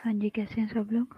हाँ जी, कैसे हैं सब लोग?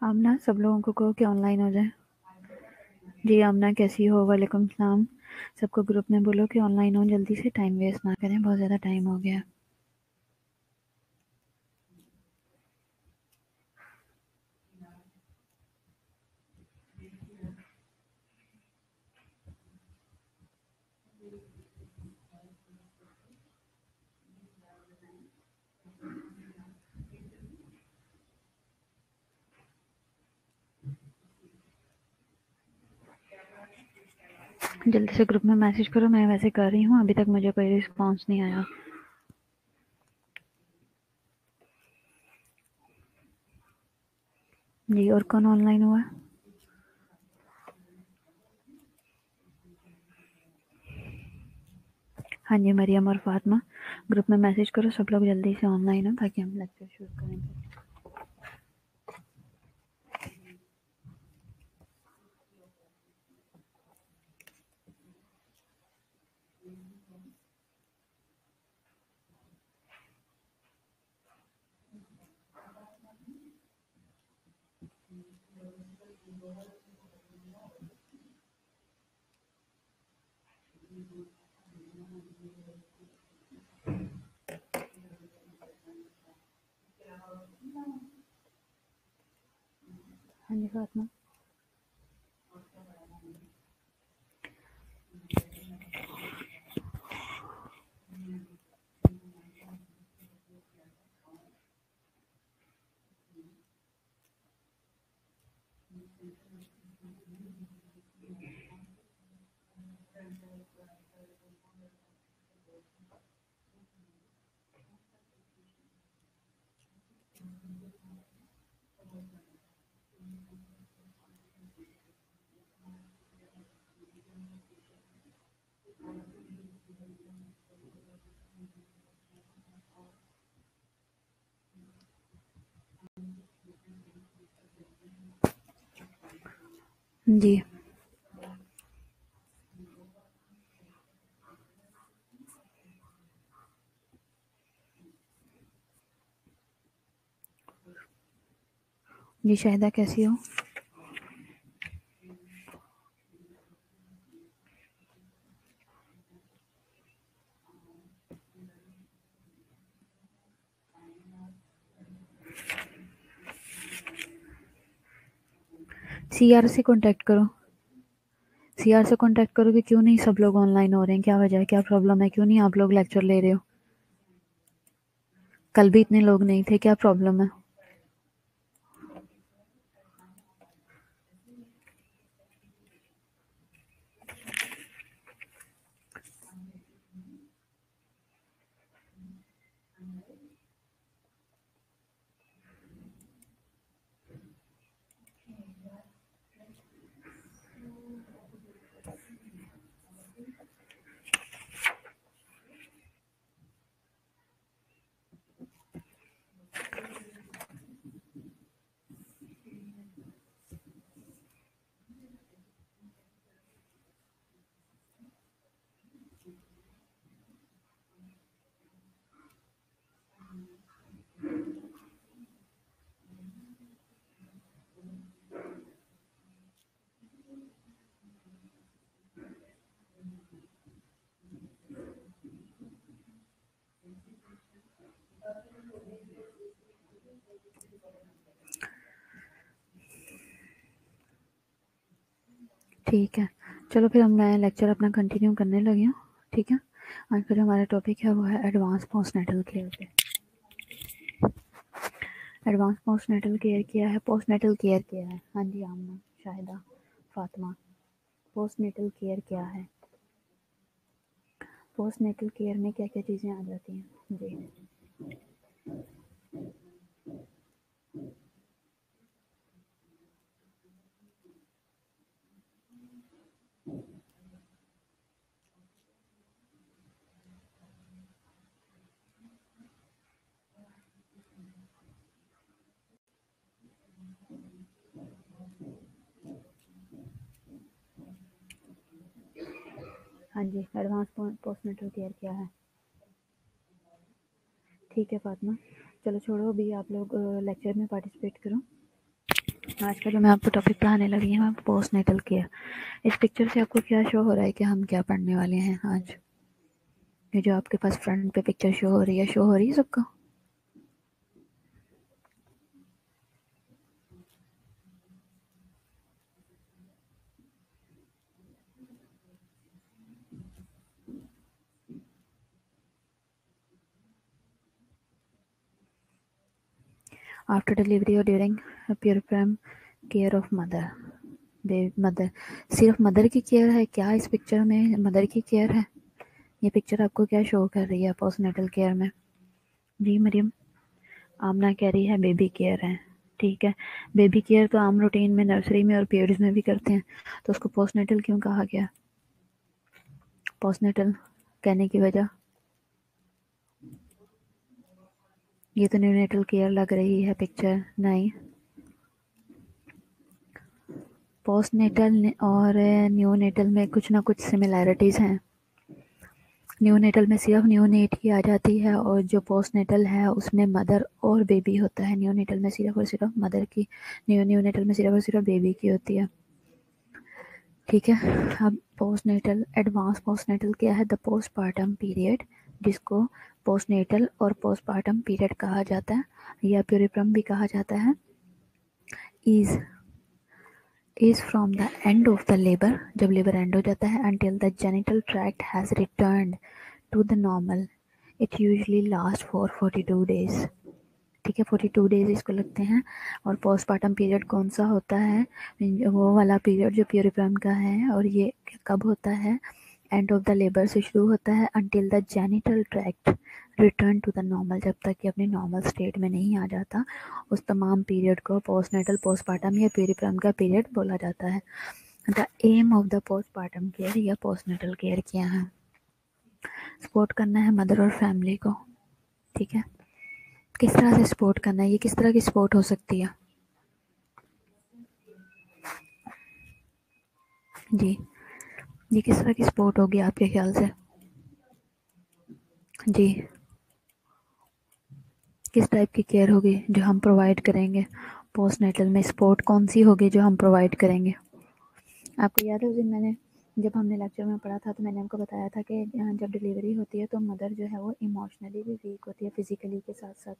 अब ना सब लोगों को कहो कि ऑनलाइन हो जाए। जी आमना, कैसी हो? वालेकुम सलाम। सबको ग्रुप में बोलो कि ऑनलाइन हो, जल्दी से, टाइम वेस्ट ना करें, बहुत ज़्यादा टाइम हो गया। जल्दी से ग्रुप में मैसेज करो, मैं वैसे कर रही हूँ, अभी तक मुझे कोई रिस्पॉन्स नहीं आया। जी, और कौन ऑनलाइन हुआ? हाँ जी, मरियम और फातिमा, ग्रुप में मैसेज करो, सब लोग जल्दी से ऑनलाइन हो ताकि हम लेक्चर शुरू करें। हाँ जी फातिमा। जी जी, शाहिदा कैसी हो? सीआर से कांटेक्ट करो, सीआर से कांटेक्ट करो कि क्यों नहीं सब लोग ऑनलाइन हो रहे हैं, क्या वजह है, क्या प्रॉब्लम है, क्यों नहीं आप लोग लेक्चर ले रहे हो? कल भी इतने लोग नहीं थे, क्या प्रॉब्लम है? ठीक है, चलो फिर हम नया लेक्चर अपना कंटिन्यू करने लगे हूँ। ठीक है, आज फिर हमारा टॉपिक है वो है एडवांस पोस्टनेटल केयर पे। एडवांस पोस्टनेटल केयर क्या है? पोस्टनेटल केयर क्या है? हाँ जी, आमना, शाहिदा, फातिमा, पोस्टनेटल केयर क्या है? पोस्टनेटल केयर में क्या क्या चीज़ें आ जाती हैं जी? हाँ जी, एडवांस पोस्टनेटल केयर क्या है? ठीक है फातिमा, चलो छोड़ो, अभी आप लोग लेक्चर में पार्टिसिपेट करो। आज का जो मैं आपको टॉपिक पढ़ाने लगी हूँ पोस्टनेटल केयर। इस पिक्चर से आपको क्या शो हो रहा है कि हम क्या पढ़ने वाले हैं आज? ये जो आपके पास फ्रंट पे पिक्चर शो हो रही है सबको? आफ्टर डिलीवरी और ड्यूरिंग प्यूरिफाइम केयर ऑफ मदर, सिर्फ मदर की केयर है क्या इस पिक्चर में? मदर की केयर है? ये पिक्चर आपको क्या शो कर रही है पोस्टनेटल केयर में? जी मरियम, आमना कह रही है बेबी केयर है। ठीक है, बेबी केयर तो आम रूटीन में नर्सरी में और पीरियड्स में भी करते हैं, तो उसको पोस्टनेटल क्यों कहा गया? पोस्टनेटल कहने की वजह? ये तो न्यूनेटल केयर लग रही है पिक्चर। नहीं, पोस्टनेटल और न्यूनेटल में कुछ ना कुछ सिमिलैरिटीज़ हैं। न्यूनेटल में सिर्फ न्यूनेट की आ जाती है और जो पोस्टनेटल है उसमें मदर और बेबी होता है। न्यूनेटल में सिर्फ और सिर्फ मदर की, न्यूनेटल में सिर्फ और सिर्फ बेबी की होती है। ठीक है, अब पोस्टनेटल, एडवांस पोस्टनेटल क्या है? द पोस्टपार्टम पीरियड, जिसको पोस्टनेटल और पोस्टपार्टम पीरियड कहा जाता है या प्यूरिप्रम भी कहा जाता है, is from the end of the labor, जब लेबर एंड हो जाता है, until the genital tract has returned to the normal. It usually lasts for 42 days. ठीक है, 42 डेज इसको लगते हैं। और पोस्टपार्टम पीरियड कौन सा होता है? वो वाला पीरियड जो प्यूरिप्रम का है। और ये कब होता है? एंड ऑफ द लेबर से शुरू होता है until the genital tract return to the normal, जब तक कि अपने नॉर्मल स्टेट में नहीं आ जाता। उस तमाम पीरियड को पोस्टनेटल, पोस्टपार्टम या प्यूरिप्रम का पीरियड बोला जाता है। The aim of the postpartum care या पोस्टनेटल केयर क्या है? सपोर्ट करना है मदर और फैमिली को। ठीक है, किस तरह से सपोर्ट करना है? ये किस तरह की सपोर्ट हो सकती है जी? ये किस तरह की सपोर्ट होगी आपके ख्याल से जी? किस टाइप की केयर होगी जो हम प्रोवाइड करेंगे पोस्टनेटल में? सपोर्ट कौन सी होगी जो हम प्रोवाइड करेंगे? आपको याद है उस दिन मैंने, जब हमने लेक्चर में पढ़ा था, तो मैंने आपको बताया था कि जब डिलीवरी होती है तो मदर जो है वो इमोशनली भी वीक होती है, फिजिकली के साथ साथ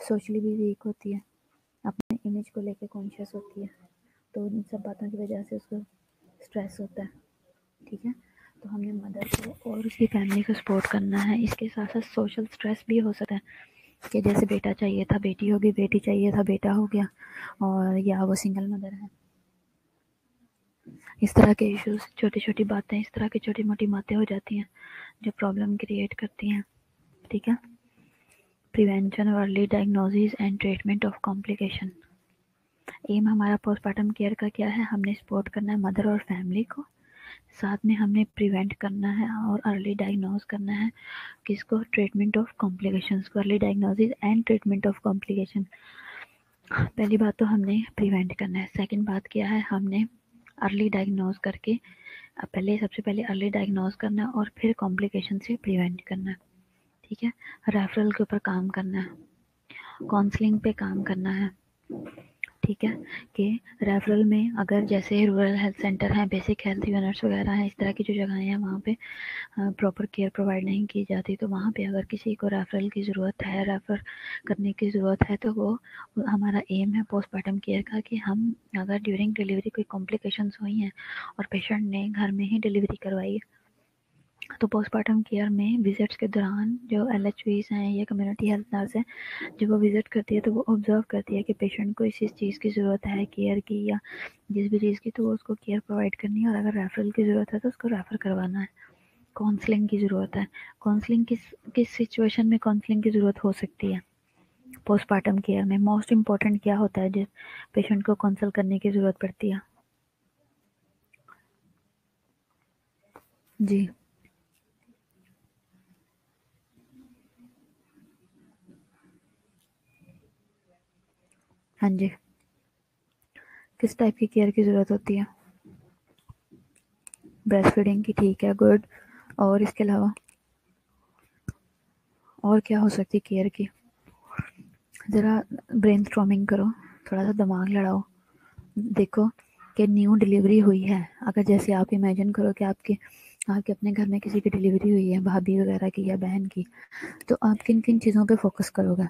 सोशली भी वीक होती है, अपने इमेज को लेके कॉन्शियस होती है। तो इन सब बातों की वजह से उसको स्ट्रेस होता है। ठीक है, तो हमने मदर को और उसकी फैमिली को सपोर्ट करना है। इसके साथ साथ सोशल स्ट्रेस भी हो सकता है कि जैसे बेटा चाहिए था बेटी होगी, बेटी चाहिए था बेटा हो गया, और या वो सिंगल मदर है। इस तरह के इश्यूज, छोटी छोटी बातें, इस तरह की छोटी मोटी बातें हो जाती हैं जो प्रॉब्लम क्रिएट करती हैं। ठीक है, prevention, early diagnosis and treatment of complication. Aim हमारा पोस्टपार्टम केयर का क्या है? हमने सपोर्ट करना है मदर और फैमिली को, साथ में हमने प्रिवेंट करना है और अर्ली डायग्नोज करना है किसको? ट्रीटमेंट ऑफ कॉम्प्लिकेशंस को, early diagnosis and treatment of complication. पहली बात तो हमने प्रिवेंट करना है। सेकंड बात क्या है? हमने अर्ली डायग्नोज करके, सबसे पहले अर्ली डायग्नोज करना है और फिर कॉम्प्लिकेशन से प्रिवेंट करना है। ठीक है, रेफरल के ऊपर काम करना है, काउंसलिंग पे काम करना है। ठीक है, कि रेफरल में अगर जैसे रूरल हेल्थ सेंटर हैं, बेसिक हेल्थ यूनिट्स वगैरह हैं, इस तरह की जो जगहें हैं वहाँ पे प्रॉपर केयर प्रोवाइड नहीं की जाती, तो वहाँ पे अगर किसी को रेफरल की ज़रूरत है, रेफ़र करने की ज़रूरत है, तो वो हमारा एम है पोस्टमार्टम केयर का कि हम अगर ड्यूरिंग डिलीवरी कोई कॉम्प्लिकेशंस हुई हैं और पेशेंट ने घर में ही डिलीवरी करवाई, तो पोस्टमार्टम केयर में विजिट्स के दौरान जो एलएचवीज हैं या कम्युनिटी हेल्थ नर्स हैं, जब वो विजिट करती है तो वो ऑब्जर्व करती है कि पेशेंट को इस चीज़ की ज़रूरत है केयर की या जिस भी चीज़ की, तो वो उसको केयर प्रोवाइड करनी है, और अगर रेफरल की ज़रूरत है तो उसको रेफ़र करवाना है। काउंसलिंग की ज़रूरत है, काउंसलिंग किस सिचुएशन में काउंसलिंग की ज़रूरत हो सकती है पोस्टमार्टम केयर में? मोस्ट इम्पॉर्टेंट क्या होता है जिस पेशेंट को काउंसल करने की ज़रूरत पड़ती है? जी हाँ जी, किस टाइप की केयर की ज़रूरत होती है? ब्रेस्ट फीडिंग की, ठीक है, गुड। और इसके अलावा और क्या हो सकती है केयर की? ज़रा ब्रेनस्टॉर्मिंग करो, थोड़ा सा दिमाग लड़ाओ, देखो कि न्यू डिलीवरी हुई है, अगर जैसे आप इमेजिन करो कि आपके आपके अपने घर में किसी की डिलीवरी हुई है, भाभी वगैरह की या बहन की, तो आप किन किन चीज़ों पे फोकस करोगे?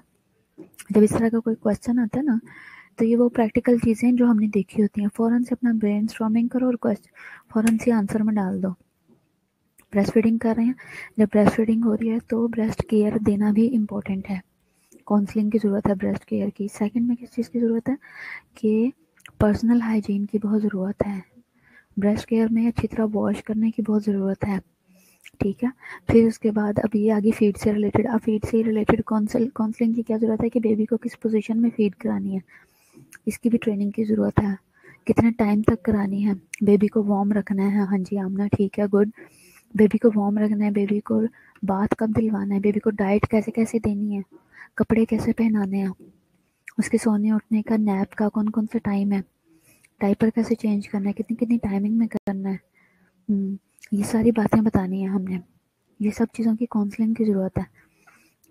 जब इस तरह का कोई क्वेश्चन आता है ना, तो ये वो प्रैक्टिकल चीज़ें जो हमने देखी होती हैं, फ़ौरन से अपना ब्रेनस्टॉर्मिंग करो और क्वेश्चन फ़ौरन से आंसर में डाल दो। ब्रेस्ट फीडिंग कर रहे हैं, जब ब्रेस्ट फीडिंग हो रही है तो ब्रेस्ट केयर देना भी इम्पोर्टेंट है, काउंसलिंग की ज़रूरत है ब्रेस्ट केयर की। सेकंड में किस चीज़ की ज़रूरत है कि पर्सनल हाइजीन की बहुत ज़रूरत है, ब्रेस्ट केयर में अच्छी तरह वॉश करने की बहुत ज़रूरत है, ठीक है। फिर उसके बाद अब ये आगे फीड से रिलेटेड, अब फीड से रिलेटेड काउंसलिंग की क्या ज़रूरत है कि बेबी को किस पोजीशन में फीड करानी है, इसकी भी ट्रेनिंग की ज़रूरत है, कितने टाइम तक करानी है, बेबी को वार्म रखना है, हाँ जी आमना, ठीक है, गुड। बेबी को वार्म रखना है, बेबी को बाथ कब दिलवाना है, बेबी को डाइट कैसे कैसे देनी है, कपड़े कैसे पहनाने हैं, उसके सोने उठने का नैप का कौन कौन सा टाइम है, डायपर कैसे चेंज करना है, कितनी कितनी टाइमिंग में करना है, ये सारी बातें बतानी है हमने। ये सब चीज़ों की काउंसलिंग की ज़रूरत है।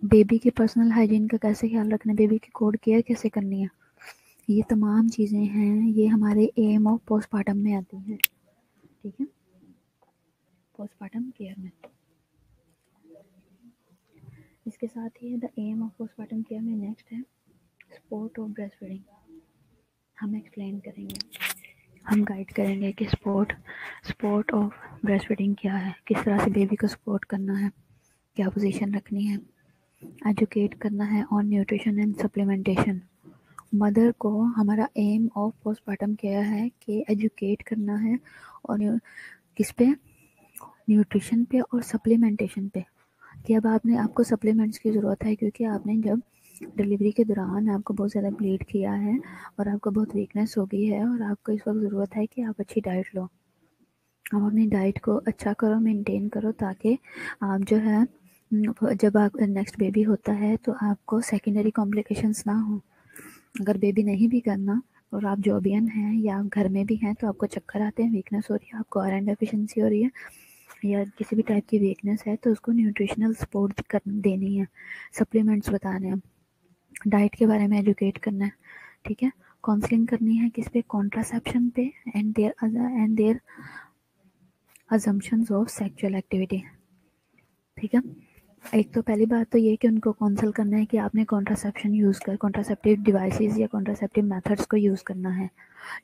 बेबी की पर्सनल हाइजीन का कैसे ख्याल रखना है, बेबी की कोड केयर कैसे करनी है, ये तमाम चीज़ें हैं, ये हमारे एम ऑफ पोस्टमार्टम में आती हैं, ठीक है, पोस्टमार्टम केयर में। इसके साथ ही the aim of postpartum care में नेक्स्ट है स्पोर्ट ऑफ ब्रेस्ट फीडिंग। हम एक्सप्लेन करेंगे, हम गाइड करेंगे कि स्पोर्ट ऑफ ब्रेस्ट फीडिंग क्या है, किस तरह से बेबी को सपोर्ट करना है, क्या पोजीशन रखनी है, एजुकेट करना है on nutrition and supplementation. Mother को हमारा एम ऑफ पोस्टमार्टम केयर है कि एजुकेट करना है, और किस पे, न्यूट्रिशन पे और सप्लीमेंटेशन पे, कि अब आपको सप्लीमेंट्स की ज़रूरत है, क्योंकि आपने जब डिलीवरी के दौरान आपको बहुत ज़्यादा ब्लीड किया है और आपको बहुत वीकनेस हो गई है, और आपको इस वक्त ज़रूरत है कि आप अच्छी डाइट लो, आप अपनी डाइट को अच्छा करो, मेंटेन करो, ताकि आप जो है जब आप नेक्स्ट बेबी होता है तो आपको सेकेंडरी कॉम्प्लिकेशंस ना हो। अगर बेबी नहीं भी करना और आप जॉबियन हैं या आप घर में भी हैं, तो आपको चक्कर आते हैं, वीकनेस हो रही है, आपको आयरन डेफिशिएंसी हो रही है या किसी भी टाइप की वीकनेस है, तो उसको न्यूट्रिशनल सपोर्ट देनी है, सप्लीमेंट्स बताने हैं, डाइट के बारे में एजुकेट करना है, ठीक है। काउंसलिंग करनी है किस पे, कॉन्ट्रासेप्शन पे and their assumptions of sexual activity, ठीक है। एक तो पहली बात तो ये कि उनको काउंसल करना है कि आपने कॉन्ट्रासेप्टिव डिवाइसेस या कॉन्ट्रासेप्टिव मेथड्स को यूज़ करना है,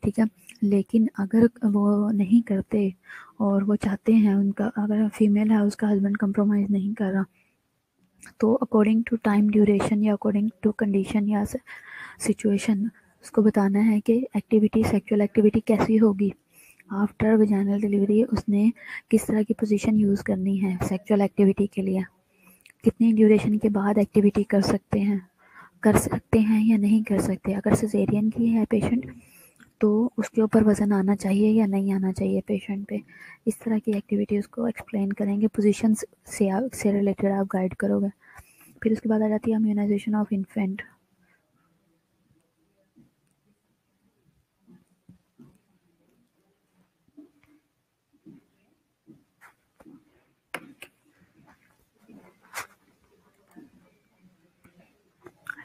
ठीक है। लेकिन अगर वो नहीं करते और वो चाहते हैं, उनका अगर फीमेल है उसका हस्बैंड कंप्रोमाइज़ नहीं कर रहा, तो अकॉर्डिंग टू टाइम ड्यूरेशन या अकॉर्डिंग टू कंडीशन या सिचुएशन उसको बताना है कि सेक्सुअल एक्टिविटी कैसी होगी आफ्टर वजाइनल डिलीवरी, उसने किस तरह की पोजीशन यूज़ करनी है सेक्सुअल एक्टिविटी के लिए, कितनी ड्यूरेशन के बाद एक्टिविटी कर सकते हैं या नहीं कर सकते, अगर सिजेरियन की है पेशेंट तो उसके ऊपर वज़न आना चाहिए या नहीं आना चाहिए पेशेंट पे, इस तरह की एक्टिविटी उसको एक्सप्लेन करेंगे, पोजीशन से रिलेटेड आप गाइड करोगे। फिर उसके बाद आ जाती है इम्यूनाइजेशन ऑफ इन्फेंट।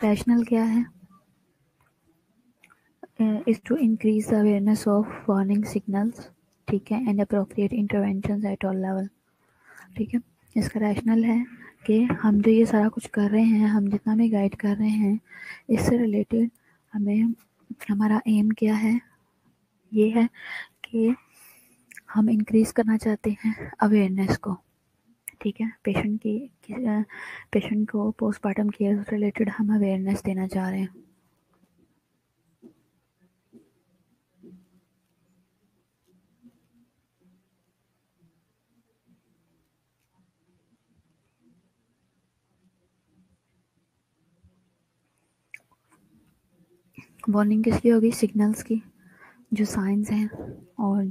रैशनल क्या है, is to increase the awareness of warning signals, ठीक है, and appropriate interventions at all level, ठीक है। इसका रैशनल है कि हम जो ये सारा कुछ कर रहे हैं, हम जितना भी गाइड कर रहे हैं, इससे रिलेटेड हमें हमारा एम क्या है, ये है कि हम इंक्रीज करना चाहते हैं अवेयरनेस को, ठीक है। पेशेंट को पोस्टमार्टम केयर से रिलेटेड हम अवेयरनेस देना चाह रहे हैं। वार्निंग किसकी होगी? सिग्नल्स की, जो साइंस हैं और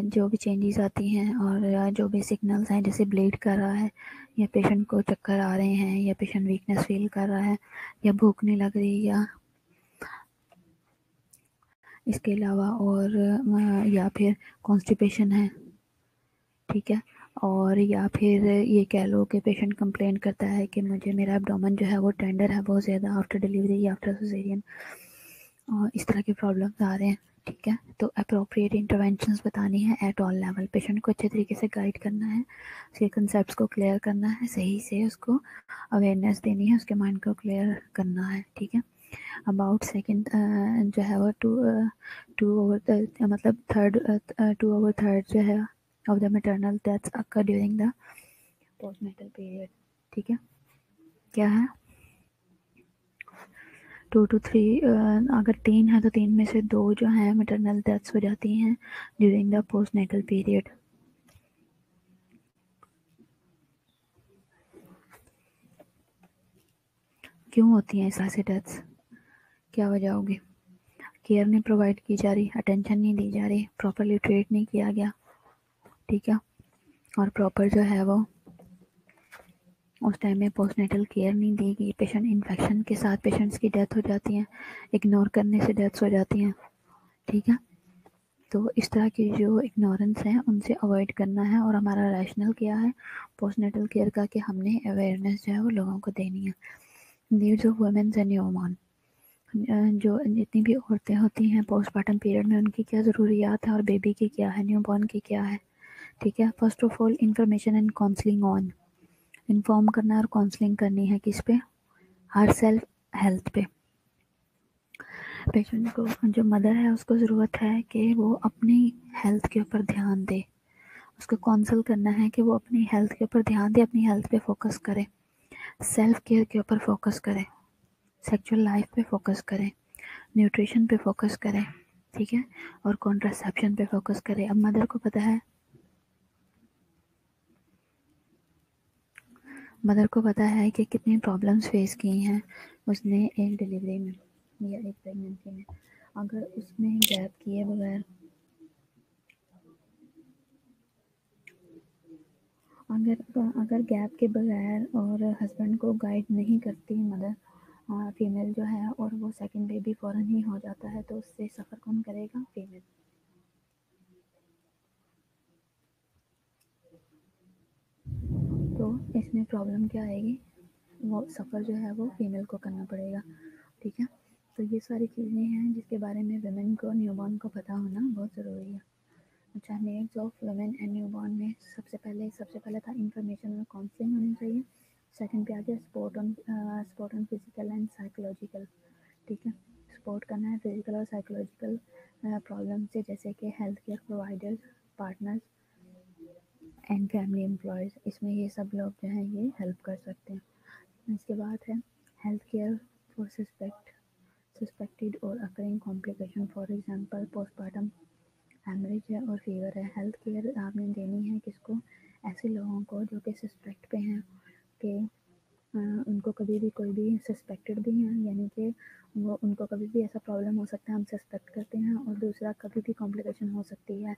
जो भी चेंजेस आती हैं और जो भी सिग्नल्स हैं, जैसे ब्लीड कर रहा है या पेशेंट को चक्कर आ रहे हैं या पेशेंट वीकनेस फील कर रहा है या भूख नहीं लग रही या इसके अलावा और या फिर कॉन्स्टिपेशन है, ठीक है। और या फिर ये कह लो कि पेशेंट कंप्लेंट करता है कि मुझे मेरा एब्डोमेन जो है वो टेंडर है बहुत ज़्यादा आफ्टर डिलीवरी या आफ्टर सिजेरियन, और इस तरह के प्रॉब्लम्स आ रहे हैं, ठीक है। तो अप्रोप्रिएट इंटरवेंशंस बतानी है एट ऑल लेवल, पेशेंट को अच्छे तरीके से गाइड करना है, उसके कंसेप्ट्स को क्लियर करना है, सही से उसको अवेयरनेस देनी है, उसके माइंड को क्लियर करना है, ठीक है। अबाउट सेकेंड जो है वो टू ओवर मतलब थर्ड 2/3 जो है of the maternal deaths occur during the postnatal period, ठीक है। क्या है? 2 to 3, अगर 3 है तो 3 में से 2 जो हैं मैटरनल डेथ्स हो जाती हैं ड्यूरिंग द पोस्टनेटल पीरियड। क्यों होती हैं इस तरह से डेथ्स? क्या वजह होगी? केयर नहीं प्रोवाइड की जा रही, अटेंशन नहीं दी जा रही, प्रॉपरली ट्रीट नहीं किया गया, ठीक है। और प्रॉपर जो है वो उस टाइम में पोस्टनेटल केयर नहीं दी गई, पेशेंट इन्फेक्शन के साथ पेशेंट्स की डेथ हो जाती है, इग्नोर करने से डेथ्स हो जाती हैं, ठीक है। तो इस तरह की जो इग्नोरेंस है उनसे अवॉइड करना है, और हमारा रैशनल क्या है पोस्टनेटल केयर का, कि हमने अवेयरनेस जो है वो लोगों को देनी है। Needs of womens and newborn, जो जितनी भी औरतें होती हैं पोस्टमार्टम पीरियड में उनकी क्या ज़रूरियात है और बेबी की क्या है, न्यूबॉर्न की क्या है, ठीक है। First of all information and counselling on, inform करना और काउंसलिंग करनी है किस पे? हर सेल्फ हेल्थ पे। पेशेंट को, जो मदर है उसको ज़रूरत है कि वो अपनी हेल्थ के ऊपर ध्यान दे, उसको काउंसल करना है कि वो अपनी हेल्थ के ऊपर ध्यान दे, अपनी हेल्थ पे फोकस करे, सेल्फ केयर के ऊपर फोकस करे, सेक्सुअल लाइफ पे फोकस करे, न्यूट्रिशन पे फोकस करे, ठीक है, और कॉन्ट्रासेप्शन पे फोकस करे। अब मदर को पता है, मदर को पता है कि कितनी प्रॉब्लम्स फेस की हैं उसने एक डिलीवरी में या एक प्रेगनेंसी में, अगर उसने गैप किए बगैर, अगर गैप के बगैर और हस्बैंड को गाइड नहीं करती मदर फीमेल जो है, और वो सेकंड बेबी फ़ौरन ही हो जाता है, तो उससे सफ़र कौन करेगा? फीमेल। तो इसमें प्रॉब्लम क्या आएगी? वो सफ़र जो है वो फीमेल को करना पड़ेगा, ठीक है। तो ये सारी चीज़ें हैं जिसके बारे में वुमेन को, न्यूबॉर्न को पता होना बहुत ज़रूरी है। अच्छा, needs of women and newborn में सबसे पहले था इंफॉर्मेशन और काउंसलिंग होनी चाहिए। सेकंड पे आ गया support on physical and psychological, ठीक है। सपोर्ट करना है फिजिकल और साइकोलॉजिकल प्रॉब्लम से, जैसे कि health care providers, partners and family employees, इसमें ये सब लोग जो हैं ये हेल्प कर सकते हैं। इसके बाद है हेल्थ केयर फॉर सस्पेक्टेड और occurring complication, for example postmortem haemorrhage है और फीवर है। हेल्थ केयर आपने देनी है किसको? ऐसे लोगों को जो कि सस्पेक्ट पे हैं, कि उनको कभी भी कोई भी सस्पेक्टेड भी हैं, यानी कि वो उनको कभी भी ऐसा प्रॉब्लम हो सकता है, हम सस्पेक्ट करते हैं, और दूसरा कभी भी कॉम्प्लिकेशन हो सकती है,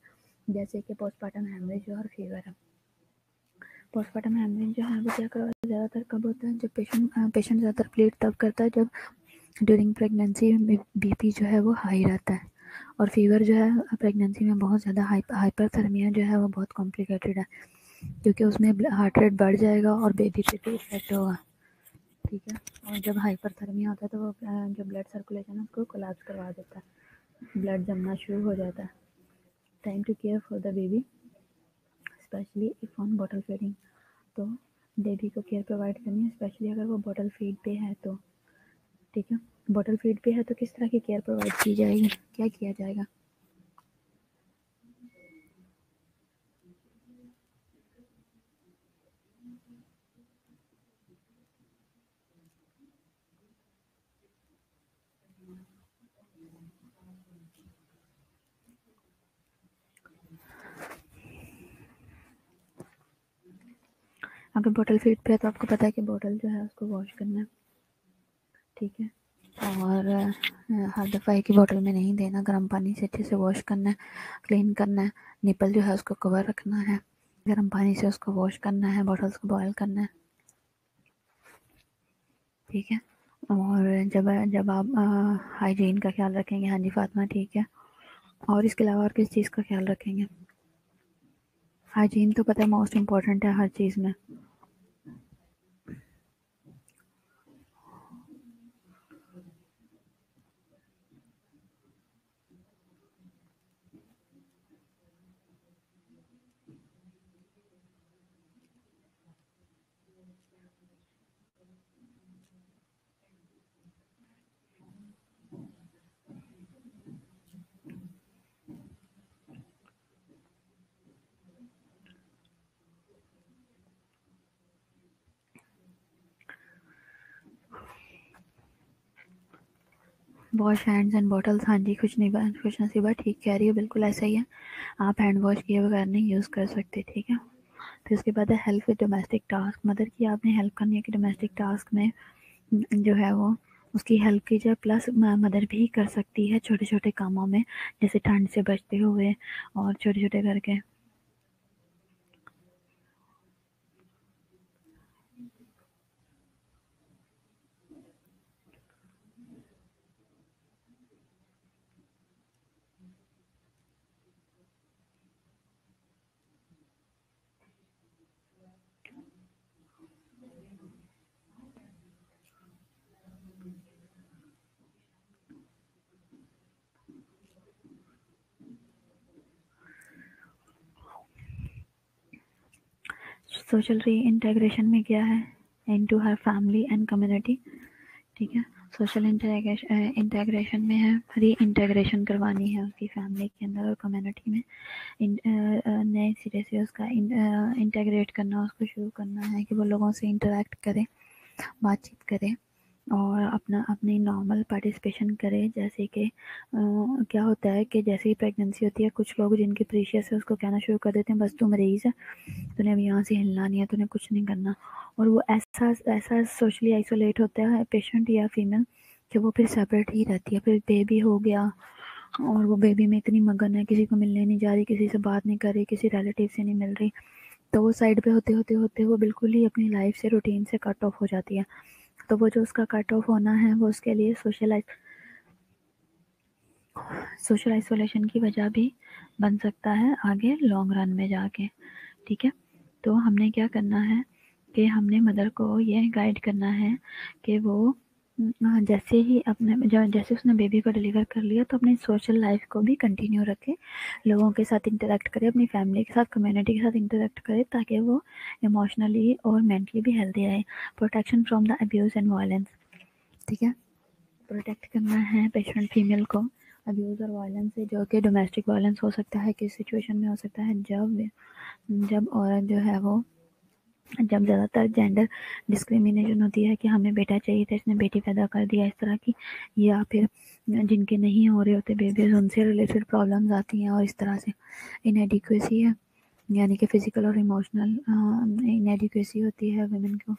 जैसे कि पोस्टमार्टम हेमरेज और फीवर है। पोस्टमार्टम हेमरेज जो है वो क्या ज़्यादातर कब होता है? जब पेशेंट ज़्यादातर प्लीड तब करता है जब ड्यूरिंग प्रेगनेंसी बीपी जो है वो हाई रहता है, और फीवर जो है प्रेगनेंसी में बहुत ज़्यादा हाइपरथर्मिया जो है वो बहुत कॉम्प्लिकेटेड है, क्योंकि उसमें हार्ट रेट बढ़ जाएगा और बेबी पे भी इफेक्ट होगा, ठीक है। और जब हाइपरथर्मिया होता है तो वो जो ब्लड सर्कुलेशन है उसको कोलैप्स करवा देता है, ब्लड जमना शुरू हो जाता है। Time to care for the baby specially if on bottle feeding. तो बेबी को केयर प्रोवाइड करनी है, स्पेशली अगर वो बॉटल फीड पे है तो। ठीक है, बॉटल फीड पे है तो किस तरह की केयर प्रोवाइड की जाएगी, क्या किया जाएगा? अगर बॉटल फीड पे है तो आपको पता है कि बॉटल जो है उसको वॉश करना है। ठीक है, और हर दफ़ा एक ही बॉटल में नहीं देना, गर्म पानी से अच्छे से वॉश करना है, क्लीन करना है। निपल जो है उसको कवर रखना है, गर्म पानी से उसको वॉश करना है, बॉटल्स को बॉयल करना है। ठीक है, और जब जब आप हाइजीन का ख्याल रखेंगे। हाँ जी फातिमा, ठीक है। और इसके अलावा और किस चीज़ का ख्याल रखेंगे? हाइजीन तो पता है मोस्ट इम्पॉर्टेंट है हर चीज़ में। वॉश हैंड्स एंड बॉटल्स, हाँ जी खुश नसीबा ठीक कह रही हो, बिल्कुल ऐसा ही है। आप हैंड वॉश किए बगैर नहीं यूज़ कर सकते। ठीक है, फिर उसके बाद है help with domestic task. Mother की आपने हेल्प करनी है कि डोमेस्टिक टास्क में जो है वो उसकी हेल्प की जाए। प्लस मदर भी कर सकती है छोटे छोटे कामों में, जैसे ठंड से बचते हुए और छोटे छोटे करके। सोशल री इंटेग्रेशन में क्या है? Into her family and community. ठीक है, सोशल इंटेग्रेशन में है री इंटेग्रेशन करवानी है उसकी फैमिली के अंदर और कम्युनिटी में। नए सिरे से उसका इंटेग्रेट करना, उसको शुरू करना है कि वो लोगों से इंटरेक्ट करे, बातचीत करे और अपना अपनी नॉर्मल पार्टिसिपेशन करे। जैसे कि क्या होता है कि जैसे ही प्रेगनेंसी होती है कुछ लोग जिनके प्रीशियस है उसको कहना शुरू कर देते हैं बस तू मरीज़ है, तूने अब यहाँ से हिलना नहीं है, तूने कुछ नहीं करना। और वो ऐसा ऐसा सोशली आइसोलेट होता है पेशेंट या फीमेल कि वो फिर सेपरेट ही रहती है। फिर बेबी हो गया और वो बेबी में इतनी मगन है, किसी को मिलने नहीं जा रही, किसी से बात नहीं कर रही, किसी रिलेटिव से नहीं मिल रही, तो वो साइड पे होते होते होते वो बिल्कुल ही अपनी लाइफ से रूटीन से कट ऑफ हो जाती है। तो वो जो उसका कट ऑफ होना है वो उसके लिए सोशल आइसोलेशन की वजह भी बन सकता है आगे लॉन्ग रन में जाके। ठीक है, तो हमने क्या करना है कि हमने मदर को ये गाइड करना है कि वो जैसे ही जैसे उसने बेबी को डिलीवर कर लिया तो अपनी सोशल लाइफ को भी कंटिन्यू रखे, लोगों के साथ इंटरेक्ट करे, अपनी फैमिली के साथ कम्युनिटी के साथ इंटरेक्ट करे ताकि वो इमोशनली और मेंटली भी हेल्दी रहे। Protection from the abuse and violence. ठीक है, प्रोटेक्ट करना है पेशेंट फीमेल को अब्यूज़ और वायलेंस से, जो कि डोमेस्टिक वायलेंस हो सकता है, किस सिचुएशन में हो सकता है, जब जब औरत जो है वो जब ज़्यादातर जेंडर डिस्क्रिमिनेशन होती है कि हमें बेटा चाहिए था इसने बेटी पैदा कर दिया इस तरह की, या फिर जिनके नहीं हो रहे होते बेबीज उनसे रिलेटेड प्रॉब्लम्स आती हैं और इस तरह से इनएडिक्वेसी है, यानी कि फ़िज़िकल और इमोशनल इनएडिक्वेसी होती है वुमेन को,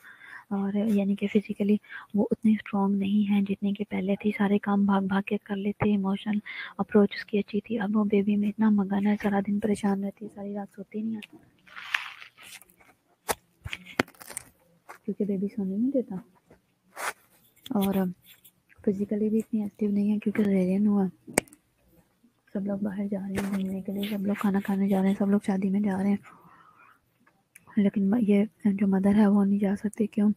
और यानी कि फ़िज़िकली वो उतनी स्ट्रॉन्ग नहीं है जितनी कि पहले थी, सारे काम भाग भाग के कर लेते, इमोशनल अप्रोच उसकी अच्छी थी। अब वो बेबी में इतना मगन है, सारा दिन परेशान रहती है, सारी रात सोती नहीं है क्योंकि बेबी सोने नहीं देता, और फिज़िकली भी इतनी एक्टिव नहीं है क्योंकि सिज़ेरियन हुआ। सब लोग बाहर जा रहे हैं घूमने के लिए, सब लोग खाना खाने जा रहे हैं, सब लोग शादी में जा रहे हैं, लेकिन ये जो मदर है वो नहीं जा सकती। क्यों?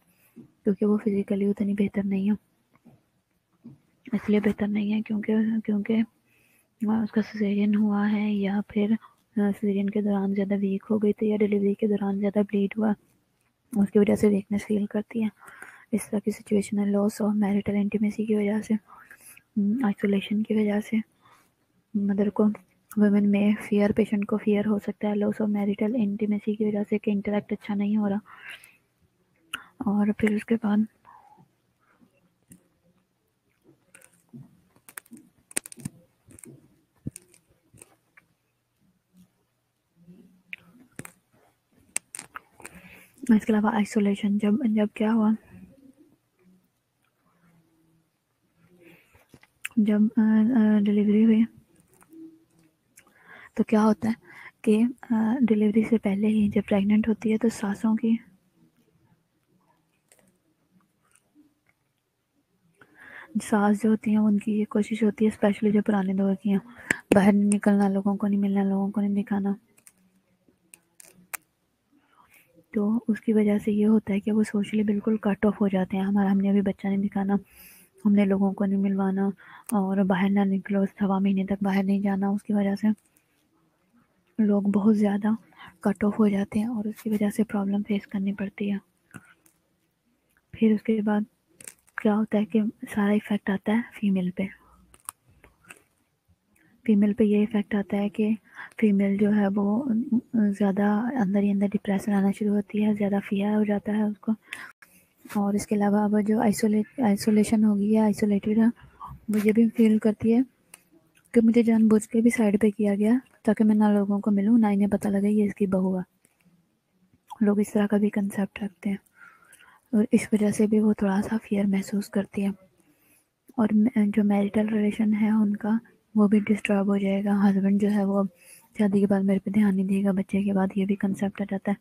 क्योंकि वो फिज़िकली उतनी बेहतर नहीं है। इसलिए बेहतर नहीं है क्योंकि उसका सिज़ेरियन हुआ है, या फिर सिज़ेरियन के दौरान ज़्यादा वीक हो गई थी, या डिलीवरी के दौरान ज़्यादा ब्लीड हुआ, उसकी वजह से वीकनेस फील करती है। इस तरह की सिचुएशन है। लॉस ऑफ मैरिटल इंटीमेसी की वजह से, आइसोलेशन की वजह से मदर को, वुमेन में फियर, पेशेंट को फियर हो सकता है लॉस ऑफ मैरिटल इंटीमेसी की वजह से कि इंटरेक्ट अच्छा नहीं हो रहा। और फिर उसके बाद इसके अलावा आइसोलेशन, जब क्या हुआ, जब डिलीवरी हुई तो क्या होता है कि डिलीवरी से पहले ही जब प्रेग्नेंट होती है तो सांसों की सांस जो होती है उनकी ये कोशिश होती है, स्पेशली जो पुराने दौर की हैं, बाहर नहीं निकलना, लोगों को नहीं मिलना, लोगों को नहीं दिखाना। तो उसकी वजह से ये होता है कि वो सोशली बिल्कुल कट ऑफ हो जाते हैं। हमने अभी बच्चा नहीं दिखाना, हमने लोगों को नहीं मिलवाना, और बाहर ना निकलो, 6 महीने तक बाहर नहीं जाना। उसकी वजह से लोग बहुत ज़्यादा कट ऑफ हो जाते हैं और उसकी वजह से प्रॉब्लम फेस करनी पड़ती है। फिर उसके बाद क्या होता है कि सारा इफ़ेक्ट आता है फीमेल पे। फीमेल पे ये इफ़ेक्ट आता है कि फीमेल जो है वो ज़्यादा अंदर ही अंदर डिप्रेशन आना शुरू होती है, ज़्यादा फियर हो जाता है उसको। और इसके अलावा अब जो आइसोलेशन होगी या आइसोलेटेड है, वो ये भी फील करती है कि मुझे जानबूझ के भी साइड पे किया गया ताकि मैं ना लोगों को मिलूँ, ना इन्हें पता लगे ये इसकी बहू है। लोग इस तरह का भी कंसेप्ट रखते हैं और इस वजह से भी वो थोड़ा सा फियर महसूस करती है। और जो मैरिटल रिलेशन है उनका, वो भी डिस्टर्ब हो जाएगा। हस्बैंड जो है वो अब शादी के बाद मेरे पे ध्यान नहीं देगा, बच्चे के बाद ये भी कंसेप्ट आ जाता है।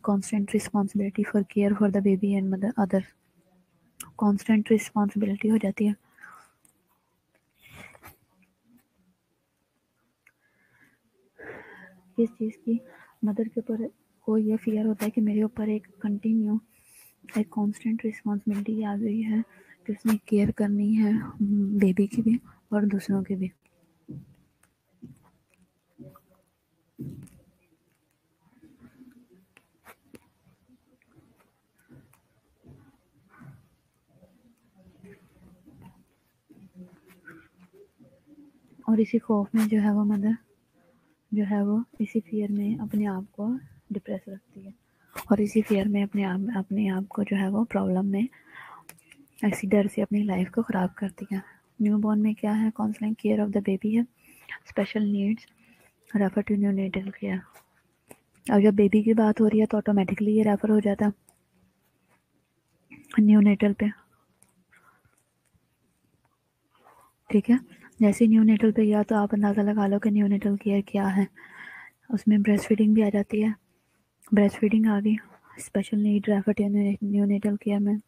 Constant responsibility for care for the baby and mother other, constant responsibility हो जाती है। इस चीज़ की मदर के ऊपर को ये फियर होता है कि मेरे ऊपर एक कंटिन्यू एक कांस्टेंट रिस्पॉन्सिबिलिटी आ गई है कि उसने केयर करनी है बेबी की भी और दूसरों की भी। और इसी खौफ में जो है वो मदर जो है वो इसी फियर में अपने आप को डिप्रेस रखती है और इसी फियर में अपने आप को जो है वो प्रॉब्लम में, ऐसी डर से अपनी लाइफ को ख़राब करती है। न्यूबॉर्न में क्या है, counselling care of the baby है, special needs, refer to neonatal care. अब जब बेबी की बात हो रही है तो ऑटोमेटिकली ये रेफर हो जाता है न्यूनेटल पे। ठीक है, जैसे न्यूनेटल पे गया तो आप अंदाज़ा लगा लो कि न्यूनेटल केयर क्या है। उसमें ब्रेस्ट फीडिंग भी आ जाती है, ब्रेस्ट फीडिंग आ गई, special need refer to neonatal care में।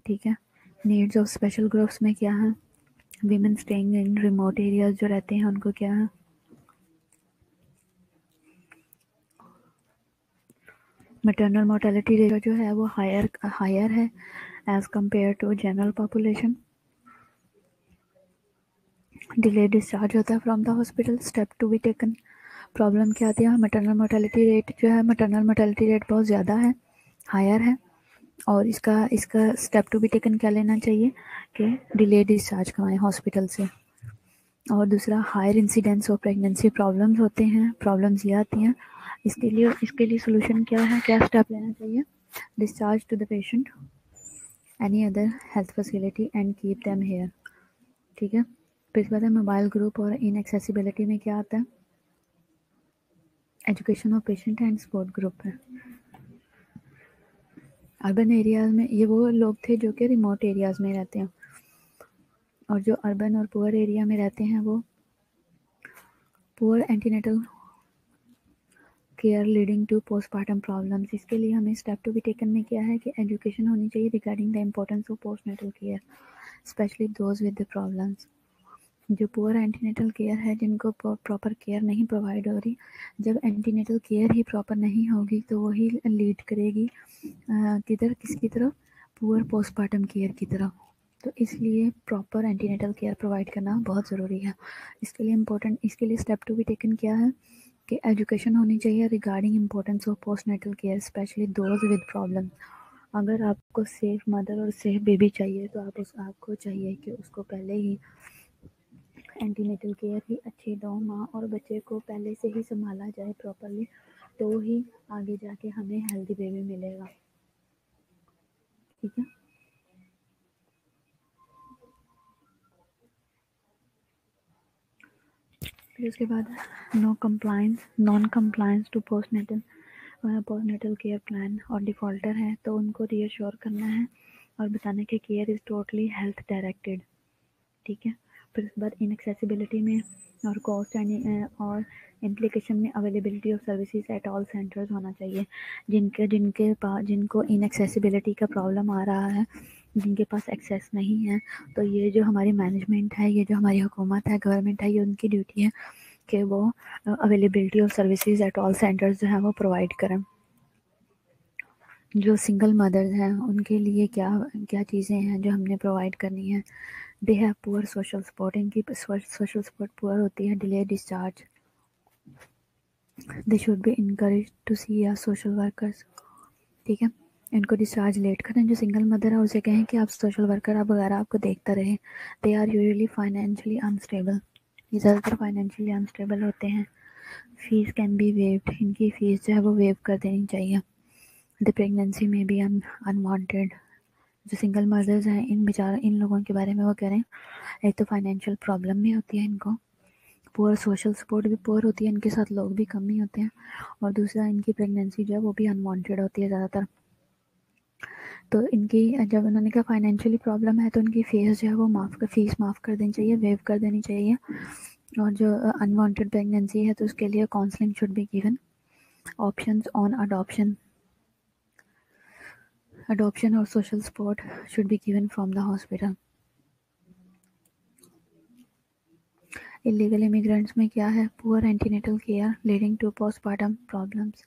ठीक है, नीड्स ऑफ स्पेशल ग्रुप्स में क्या है, women staying in remote areas जो रहते हैं उनको क्या है, मैटरनल मोर्टेलिटी रेट जो है वो हायर है as compared to general population. Delay discharge होता है from the hospital, step to be taken. Problem क्या आती है, मैटरनल मोर्टेलिटी रेट जो है, मैटरनल मोर्टेलिटी रेट बहुत ज़्यादा है, हायर है। और इसका इसका स्टेप टू बी टेकन क्या लेना चाहिए कि डिले डिस्चार्ज करवाएं हॉस्पिटल से। और दूसरा, higher incidence of pregnancy problems होते हैं, प्रॉब्लम्स ये आती हैं। इसके लिए सोल्यूशन क्या है, क्या स्टेप लेना चाहिए, discharge to the patient any other health facility and keep them here. ठीक है, फिर इसके बाद है मोबाइल ग्रुप और इनएक्सेसिबिलिटी में क्या आता है, education of patient and support group है। अर्बन एरियाज में ये वो लोग थे जो कि रिमोट एरियाज में रहते हैं, और जो अर्बन और पुअर एरिया में रहते हैं वो poor antenatal care leading to postmortem problems. इसके लिए हमें स्टेप टू बी टेकन में क्या है कि एजुकेशन होनी चाहिए regarding the importance of postnatal care, specially those with the problems. जो पुअर एंटीनेटल केयर है, जिनको प्रॉपर केयर नहीं प्रोवाइड हो रही, जब एंटीनेटल केयर ही प्रॉपर नहीं होगी तो वही लीड करेगी किधर, किसकी तरफ, पुअर पोस्टमार्टम केयर की तरह। तो इसलिए प्रॉपर एंटीनेटल केयर प्रोवाइड करना बहुत ज़रूरी है। इसके लिए स्टेप 2 भी टेकन किया है कि एजुकेशन होनी चाहिए regarding importance of postnatal care, specially those with problem. अगर आपको सेफ मदर और सेफ बेबी चाहिए तो आपको चाहिए कि उसको पहले ही एंटीनेटल केयर ही अच्छी दो, माँ और बच्चे को पहले से ही संभाला जाए प्रॉपरली, तो ही आगे जाके हमें हेल्दी बेबी मिलेगा। ठीक है। फिर उसके बाद non compliance to postnatal care plan और डिफ़ॉल्टर है तो उनको रीअश्योर करना है और बताना कि care is totally health directed. ठीक है। फिर उसके बाद इनएक्सेसिबिलिटी में और कॉस्ट और इम्प्लीकेशन में availability of services at all centres होना चाहिए। जिनको इनएक्सेसिबिलिटी का प्रॉब्लम आ रहा है, जिनके पास एक्सेस नहीं है, तो ये जो हमारी मैनेजमेंट है, ये जो हमारी हुकूमत है, गवर्नमेंट है, ये उनकी ड्यूटी है कि वो availability of services at all centres जो है वो प्रोवाइड करें। जो सिंगल मदर्स हैं उनके लिए क्या क्या चीज़ें हैं जो हमने प्रोवाइड करनी है। They have poor social support, इनकी सोशल सपोर्ट पुअर होती है। Delay discharge, they should be encourage to see या सोशल वर्कर्स। ठीक है। इनको डिस्चार्ज लेट करें। जो सिंगल मदर है उसे कहें कि आप सोशल वर्कर आप वगैरह आपको देखता रहे। They are usually financially unstable, ये ज़्यादातर फाइनेंशियली अनस्टेबल होते हैं। फीस कैन बी वेव्ड, इनकी फ़ीस जो है वो वेव कर देनी चाहिए। द प्रेगनेंसी में बी अनवांटेड। जो सिंगल मदर्स हैं इन लोगों के बारे में वो कह रहे हैं, एक तो फाइनेंशियल प्रॉब्लम भी होती है इनको, पुअर सोशल सपोर्ट भी पुअर होती है, इनके साथ लोग भी कम ही होते हैं, और दूसरा इनकी प्रेगनेंसी जो है वो भी अनवांटेड होती है ज़्यादातर। तो इनकी जब उन्होंने कहा फाइनेंशियली प्रॉब्लम है तो उनकी फीस जो है वो फीस माफ़ कर देनी चाहिए, वेव कर देनी चाहिए। और जो अनवांटेड प्रेगनेंसी है तो उसके लिए counselling should be given. Options on adoption or social support should be given from the hospital. Illegal immigrants में क्या है? Poor antenatal care leading to postpartum problems.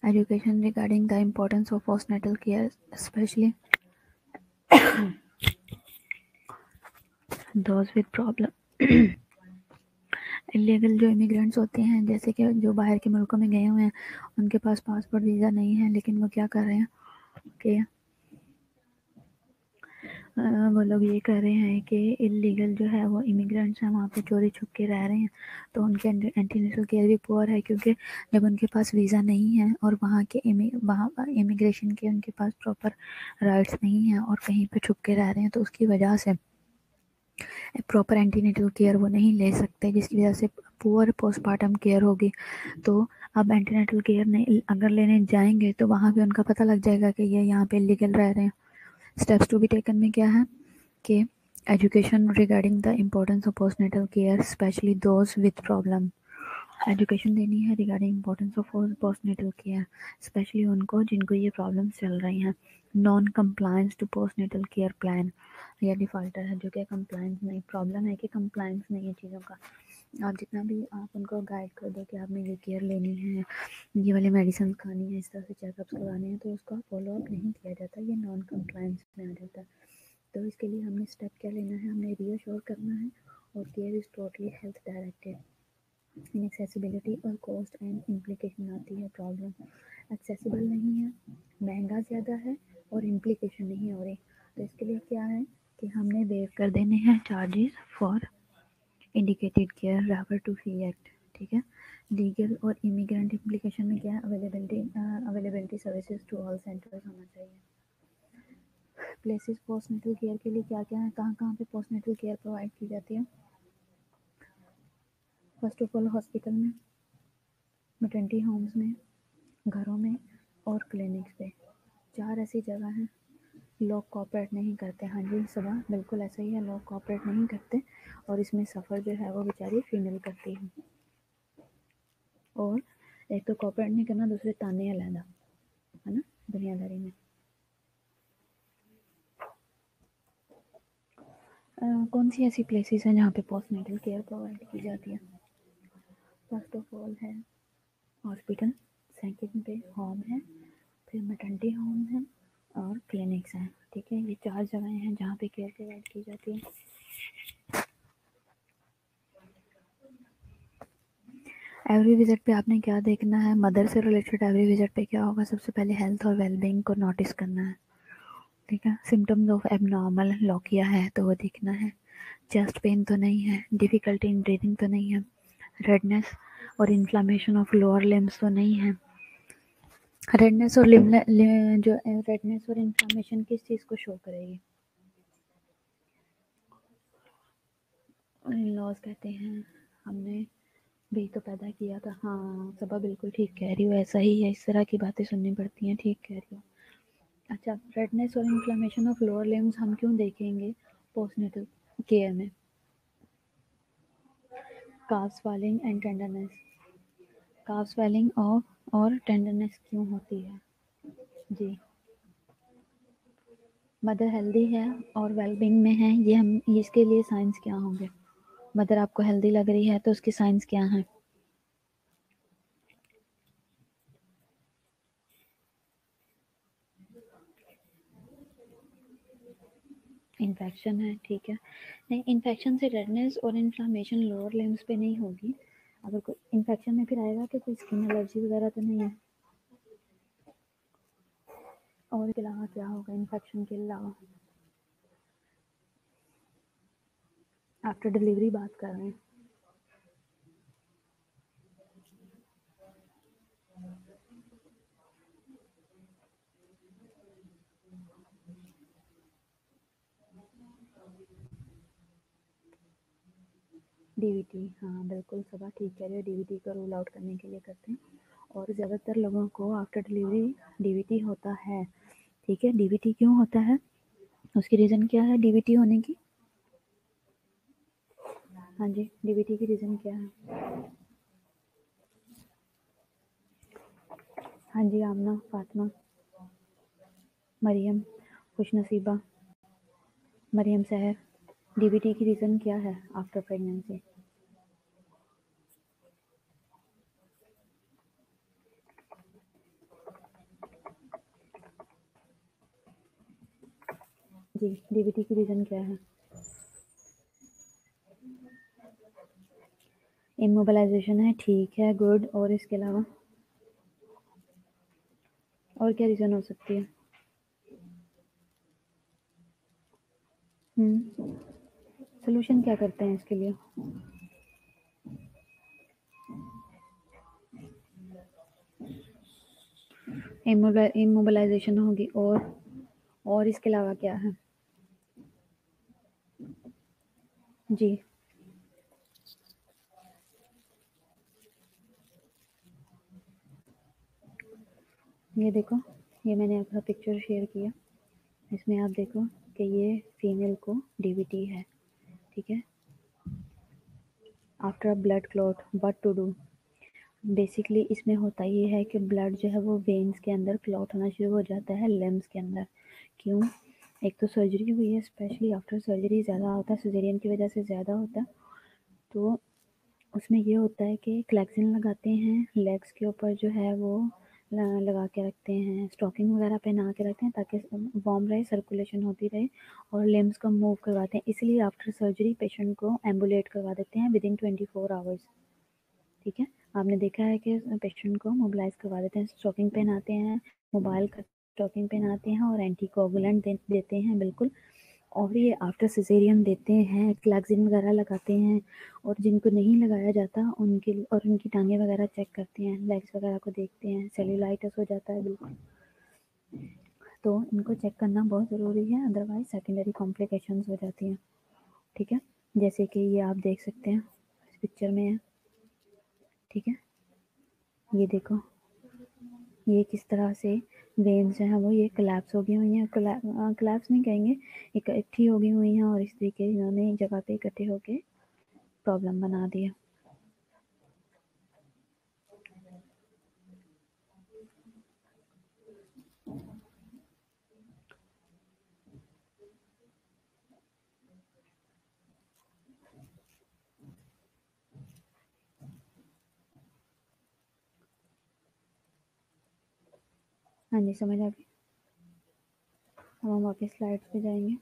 Education regarding the importance of postnatal care, especially those with problem. Illegal जो immigrants होते हैं, जैसे कि जो बाहर के मुल्कों में गए हुए हैं, उनके पास पासपोर्ट वीज़ा नहीं है, लेकिन वो क्या कर रहे हैं कि वो लोग ये कर रहे हैं कि इलीगल जो है वो इमिग्रेंट्स हैं वहाँ पे चोरी छुप के रह रहे हैं, तो उनके एंटीनेटल केयर भी पुअर है, क्योंकि जब उनके पास वीज़ा नहीं है और वहाँ इमिग्रेशन के उनके पास प्रॉपर राइट्स नहीं हैं और कहीं पे छुप के रह रहे हैं, तो उसकी वजह से प्रॉपर एंटीनेटल केयर वो नहीं ले सकते, जिसकी वजह से पुअर पोस्टमार्टम केयर होगी। तो अब एंटीनेटल केयर नहीं अगर लेने जाएंगे तो वहाँ पे उनका पता लग जाएगा कि ये यहाँ पे इलीगल रह रहे हैं। स्टेप्स टू बी टेकन में क्या है कि education regarding the importance of postnatal care, specially those with problem. Education देनी है regarding importance of postnatal care, specially उनको जिनको ये प्रॉब्लम चल रही हैं। Non compliance to postnatal care plan या डिफ़ॉल्टर है, जो कि कंप्लायंस नहीं, प्रॉब्लम है कि कंप्लायंस नहीं है चीज़ों का। आप जितना भी आप उनको गाइड कर दो कि आपने ये केयर लेनी है, ये वाली मेडिसिन खानी है, इस तरह से चेकअप्स करवाने हैं, तो उसका फॉलो अप नहीं किया जाता, ये नॉन कंप्लायंस में आ जाता है। तो इसके लिए हमने स्टेप क्या लेना है, हमने रीअश्योर करना है, और care is totally health directed. Inaccessibility और कॉस्ट एंड इम्प्लीकेशन आती है प्रॉब्लम। एक्सेसिबल नहीं है, महंगा ज़्यादा है, और इम्प्लीकेशन नहीं हो रही, तो इसके लिए क्या है कि हमने वेव कर देने हैं charges for indicated care refer to fee act. ठीक है। लीगल और इमिग्रेंट इम्प्लीकेशन में क्या है, availability services to all centres होना चाहिए। प्लेसेस पोस्टनेटल केयर के लिए क्या क्या है, कहाँ कहाँ पे पोस्टनेटल केयर प्रोवाइड की जाती है? फर्स्ट ऑफ ऑल हॉस्पिटल में, मैटरनिटी होम्स में, घरों में, और क्लिनिक्स पे। 4 ऐसी जगह हैं। लोग कोऑपरेट नहीं करते। हाँ जी सुबह बिल्कुल ऐसा ही है, लोग कोऑपरेट नहीं करते, और इसमें सफ़र जो है वो बेचारी फीमेल करती है। और एक तो कोऑपरेट नहीं करना, दूसरे ताने अलहदा, है ना, दुनियादारी में। कौन सी ऐसी प्लेसेस हैं जहाँ पे पोस्टनेटल केयर प्रोवाइड की जाती है? फर्स्ट ऑफ ऑल है हॉस्पिटल, सेकंड पे होम है, फिर मैटरनिटी होम है, और क्लिनिक्स हैं। ठीक है, ये 4 जगहें हैं जहाँ पे केयर प्रोवाइड की जाती है। एवरी विजिट पे आपने क्या देखना है, मदर से रिलेटेड एवरी विजिट पे क्या होगा, सबसे पहले हेल्थ और वेलबींग को नोटिस करना है। ठीक है, सिम्टम्स ऑफ एबनॉर्मल लॉकिया है तो वो देखना है, चेस्ट पेन तो नहीं है, डिफ़िकल्टी इन ब्रीदिंग तो नहीं है, रेडनेस और इन्फ्लामेशन ऑफ लोअर लिम्स तो नहीं है। रेडनेस और जो रेडनेस और इन्फ्लामेशन किस चीज़ को शो करेगी? लॉज कहते हैं हमने भी तो पैदा किया था। हाँ, सबा बिल्कुल ठीक कह रही हो, ऐसा ही है, इस तरह की बातें सुननी पड़ती हैं, ठीक कह रही हो। अच्छा, रेडनेस और इन्फ्लामेशन ऑफ लोअर लिम्स हम क्यों देखेंगे पोस्टनेटल केयर में? Calf swelling and tenderness, calf swelling और टेंडरनेस क्यों होती है? जी, मदर हेल्दी है और वेलबींग में है, ये इसके लिए साइंस क्या होंगे? मदर आपको हेल्दी लग रही है तो उसकी साइंस क्या है? इन्फेक्शन है, ठीक है। नहीं, इन्फेक्शन से रेडनेस और इन्फ्लामेशन लोअर लिम्स पे नहीं होगी। अगर कोई इन्फेक्शन में फिर आएगा कि कोई स्किन एलर्जी वगैरह तो नहीं है? और इसके अलावा क्या होगा इन्फेक्शन के अलावा? आफ्टर डिलीवरी बात कर रहे हैं। डीवीटी, हाँ बिल्कुल सबा ठीक कह रहे हो, डीवीटी को रूल आउट करने के लिए करते हैं। और ज़्यादातर लोगों को आफ्टर डिलीवरी डीवीटी होता है। ठीक है, डीवीटी क्यों होता है, उसकी रीज़न क्या है डीवीटी होने की? हाँ जी, डीवीटी की रीज़न क्या है? हाँ जी, आमना, फातिमा, मरियम, खुशनसीबा, मरियम सहर, डीवीटी की रीज़न क्या है आफ्टर प्रेगनेंसी? जी, डीवीटी की रीज़न क्या है? इमोबिलाइजेशन है, ठीक है, गुड। और इसके अलावा और क्या रीज़न हो सकती है? सोल्यूशन क्या करते हैं इसके लिए? इमोबिलाइजेशन होगी, और इसके अलावा क्या है? जी, ये देखो, ये मैंने आपका पिक्चर शेयर किया, इसमें आप देखो कि ये फीमेल को डीवीटी है। ठीक है, after blood clot what to do? Basically इसमें होता ये है कि ब्लड जो है वो वेन्स के अंदर क्लॉट होना शुरू हो जाता है लिम्स के अंदर। क्यों? एक तो सर्जरी हुई है, स्पेशली आफ्टर सर्जरी ज़्यादा होता है, सिजेरियन की वजह से ज़्यादा होता है। तो उसमें ये होता है कि क्लैक्सिन लगाते हैं, लेग्स के ऊपर जो है वो लगा के रखते हैं, स्टॉकिंग वगैरह पहना के रखते हैं ताकि वार्म रहे, सर्कुलेशन होती रहे, और लिम्स को मूव करवाते हैं। इसलिए आफ्टर सर्जरी पेशेंट को एम्बुलेट करवा देते हैं विदिन 24 आवर्स। ठीक है, आपने देखा है कि पेशेंट को मोबिलाइज करवा देते हैं, स्टॉकिंग पहनाते हैं, मोबाइल का स्टॉकिंग पहनाते हैं और एंटीकोगुलेंट देते हैं बिल्कुल। और ये आफ्टर सिजेरियन देते हैं, क्लैक्सिन वगैरह लगाते हैं। और जिनको नहीं लगाया जाता उनके और उनकी टांगें वगैरह चेक करते हैं, लेग्स वगैरह को देखते हैं, सेल्यूलाइटिस हो जाता है बिल्कुल, तो इनको चेक करना बहुत ज़रूरी है, अदरवाइज सेकेंडरी कॉम्प्लिकेशंस हो जाती हैं। ठीक है, जैसे कि ये आप देख सकते हैं इस पिक्चर में है। ठीक है, ये देखो, ये किस तरह से वेन्स जो हैं वो ये कोलैप्स हो गई हुई हैं, कोलैप्स नहीं कहेंगे, इकट्ठी हो गई हुई हैं, और इस तरीके इन्होंने एक जगह पे इकट्ठे होके प्रॉब्लम बना दिया। हाँ जी, समझ आ गई। हम वापस स्लाइड्स पे जाएंगे।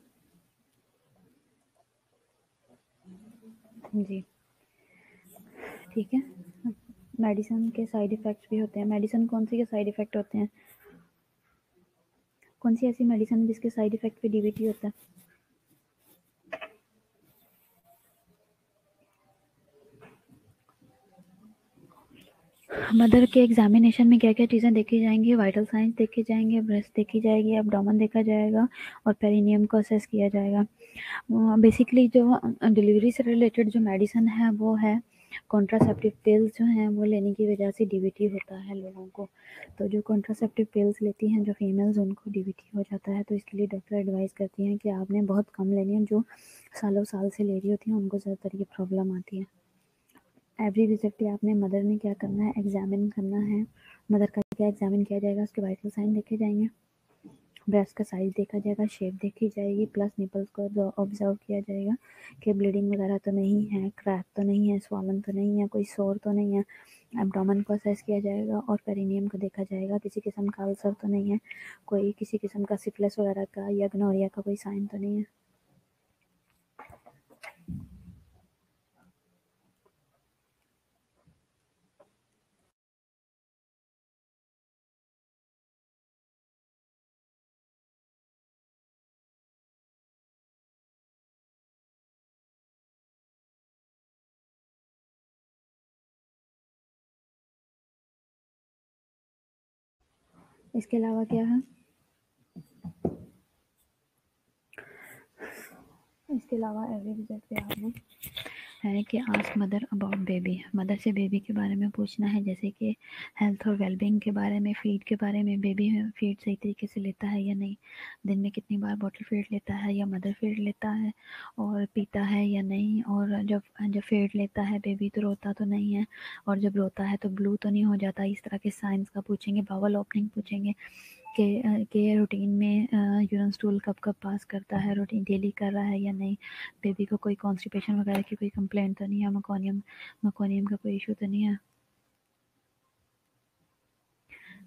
जी ठीक है। मेडिसिन के साइड इफ़ेक्ट्स भी होते हैं। मेडिसिन कौन सी के साइड इफ़ेक्ट होते हैं? कौन सी ऐसी मेडिसिन है जिसके साइड इफ़ेक्ट पे डीवीटी होता है? मदर के एग्जामिनेशन में क्या क्या चीज़ें देखी जाएंगी? वाइटल साइंस देखे जाएंगे, ब्रेस्ट देखी जाएगी, एब्डोमेन देखा जाएगा और पेरिनियम को असेस किया जाएगा। बेसिकली जो डिलीवरी से रिलेटेड जो मेडिसिन है वो है कॉन्ट्रासेप्टिव पिल्स जो हैं वो लेने की वजह से डीवीटी होता है लोगों को। तो जो कॉन्ट्रासेप्टिव पिल्स लेती हैं जो फीमेल्स उनको डीवीटी हो जाता है। तो इसके लिए डॉक्टर एडवाइस करती हैं कि आपने बहुत कम लेनी है। जो सालों साल से ले रही होती हैं उनको ज़्यादातर ये प्रॉब्लम आती है। एवरी विजिट पे आपने मदर ने क्या करना है, एग्जामिन करना है। मदर का क्या एग्जामिन किया जाएगा, उसके वाइटल साइन देखे जाएंगे, ब्रेस्ट का साइज देखा जाएगा, शेप देखी जाएगी, प्लस निपल्स को ऑब्जर्व किया जाएगा कि ब्लीडिंग वगैरह तो नहीं है, क्रैक तो नहीं है, स्वॉलन तो नहीं है, कोई सोर तो नहीं है। एब्डोमेन को असेस किया जाएगा और पेरिनियम को देखा जाएगा, किसी किस्म का अल्सर तो नहीं है, कोई किसी किस्म का सिफिलिस वगैरह का या गनोरिया का कोई साइन तो नहीं है। इसके अलावा क्या है? इसके अलावा एवरी विजिट पे आपने है कि ask mother about baby. Mother से बेबी के बारे में पूछना है, जैसे कि हेल्थ और वेलबींग के बारे में, फीड के बारे में, बेबी फीड सही तरीके से लेता है या नहीं, दिन में कितनी बार बॉटल फीड लेता है या मदर फीड लेता है, और पीता है या नहीं, और जब जब फीड लेता है बेबी तो रोता तो नहीं है, और जब रोता है तो ब्लू तो नहीं हो जाता। इस तरह के साइंस का पूछेंगे। बावल ओपनिंग पूछेंगे के रूटीन में यूरिन स्टूल कब कब पास करता है, रूटीन डेली कर रहा है या नहीं, बेबी को कोई कॉन्स्टिपेशन वगैरह की कोई कंप्लेंट तो नहीं है, मकोनियम का कोई इशू तो नहीं है।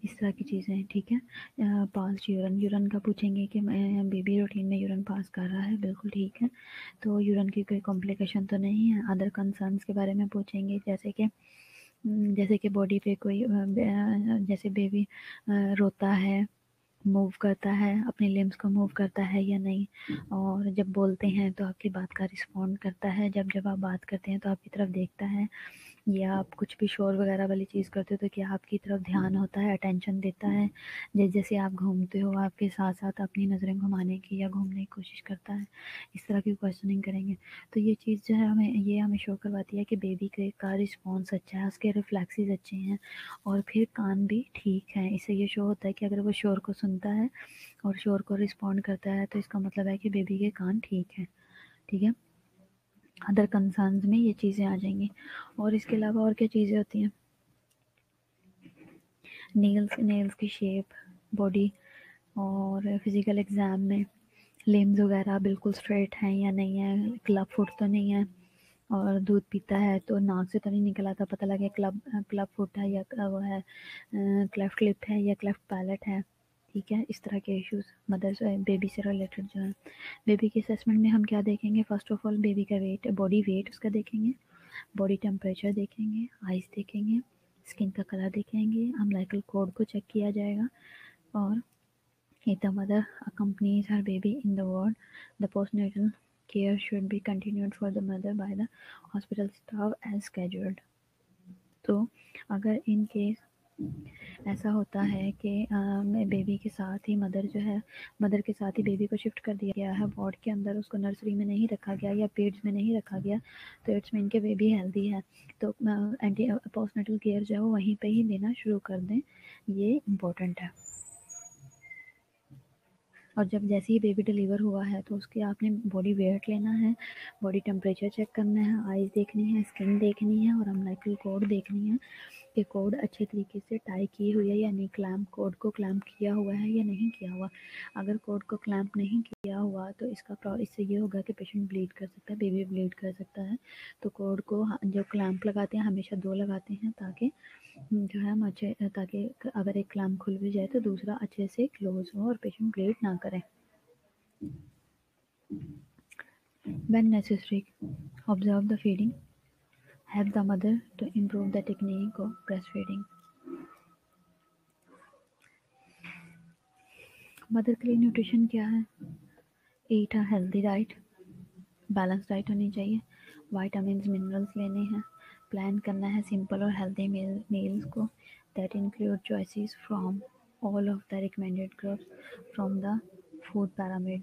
इस तरह की चीज़ें हैं। ठीक है। पास यूरन का पूछेंगे कि बेबी रूटीन में यूरन पास कर रहा है, बिल्कुल ठीक है। तो यूरन की कोई कॉम्प्लिकेशन तो नहीं है। अदर कंसर्न्स के बारे में पूछेंगे, जैसे कि बॉडी पे कोई जैसे बेबी रोता है, मूव करता है, अपने लिम्स को मूव करता है या नहीं, और जब बोलते हैं तो आपकी बात का रिस्पॉन्ड करता है, जब जब आप बात करते हैं तो आपकी तरफ देखता है, या आप कुछ भी शोर वगैरह वाली चीज़ करते हो तो क्या आपकी तरफ ध्यान होता है, अटेंशन देता है। जैसे आप घूमते हो आपके साथ साथ अपनी नज़रें घुमाने की या घूमने की कोशिश करता है। इस तरह की क्वेश्चनिंग करेंगे। तो ये चीज़ जो है हमें शो करवाती है कि बेबी के का रिस्पॉन्स अच्छा है, उसके रिफ्लेक्सेस अच्छे हैं, और फिर कान भी ठीक है। इससे ये शो होता है कि अगर वो शोर को सुनता है और शोर को रिस्पॉन्ड करता है तो इसका मतलब है कि बेबी के कान ठीक है। ठीक है। अदर कंसर्न्स में ये चीज़ें आ जाएंगी। और इसके अलावा और क्या चीज़ें होती हैं? नेल्स की शेप, बॉडी, और फिज़िकल एग्ज़ाम में लिम्स वगैरह बिल्कुल स्ट्रेट हैं या नहीं है, क्लब फुट तो नहीं है, और दूध पीता है तो नाक से तो नहीं निकल आता, पता लगे क्लब क्लब फुट है या वो है क्लेफ्ट लिप है या क्लेफ्ट पैलेट है। ठीक है। इस तरह के इश्यूज मदर से बेबी से रिलेटेड जो है। बेबी के असेसमेंट में हम क्या देखेंगे? फर्स्ट ऑफ ऑल बेबी का वेट, बॉडी वेट उसका देखेंगे, बॉडी टेम्परेचर देखेंगे, आइज़ देखेंगे, स्किन का कलर देखेंगे, अम्बिलिकल कॉर्ड को चेक किया जाएगा, और if the mother accompanies her baby in the ward, the postnatal care should be continued for the mother by the hospital staff as scheduled. तो अगर इन केस ऐसा होता है कि बेबी के साथ ही मदर के साथ ही बेबी को शिफ्ट कर दिया गया है वार्ड के अंदर, उसको नर्सरी में नहीं रखा गया या पेड्स में नहीं रखा गया, तो इट्स मीन के बेबी हेल्दी है, तो एंटी पोस्टनेटल केयर जो है वो वहीं पे ही देना शुरू कर दें। ये इम्पोर्टेंट है। और जब जैसे ही बेबी डिलीवर हुआ है तो उसके आपने बॉडी वेट लेना है, बॉडी टेम्परेचर चेक करना है, आइज़ देखनी है, स्किन देखनी है, और अम्बिलिकल कॉर्ड देखनी है कि कॉर्ड अच्छे तरीके से टाई की हुई है या नहीं, क्लैम्प कॉर्ड को क्लैम्प किया हुआ है या नहीं किया हुआ। अगर कॉर्ड को क्लैम्प नहीं किया हुआ तो इससे ये होगा कि पेशेंट ब्लीड कर सकता है, बेबी ब्लीड कर सकता है। तो कॉर्ड को जो क्लैम्प लगाते हैं हमेशा 2 लगाते हैं, ताकि जो है हम अच्छे, ताकि अगर एक क्लैम्प खुल भी जाए तो दूसरा अच्छे से क्लोज हो और पेशेंट ब्लीड ना करे। When necessary, observe the feeding. Help the mother to improve the technique of breastfeeding. Mother के लिए न्यूट्रिशन क्या है? Eat a healthy diet, balance diet होनी चाहिए, वाइटामिन मिनरल्स लेने हैं, प्लान करना है सिंपल और हेल्दी मील्स को that include choices from all of the recommended groups from the food pyramid.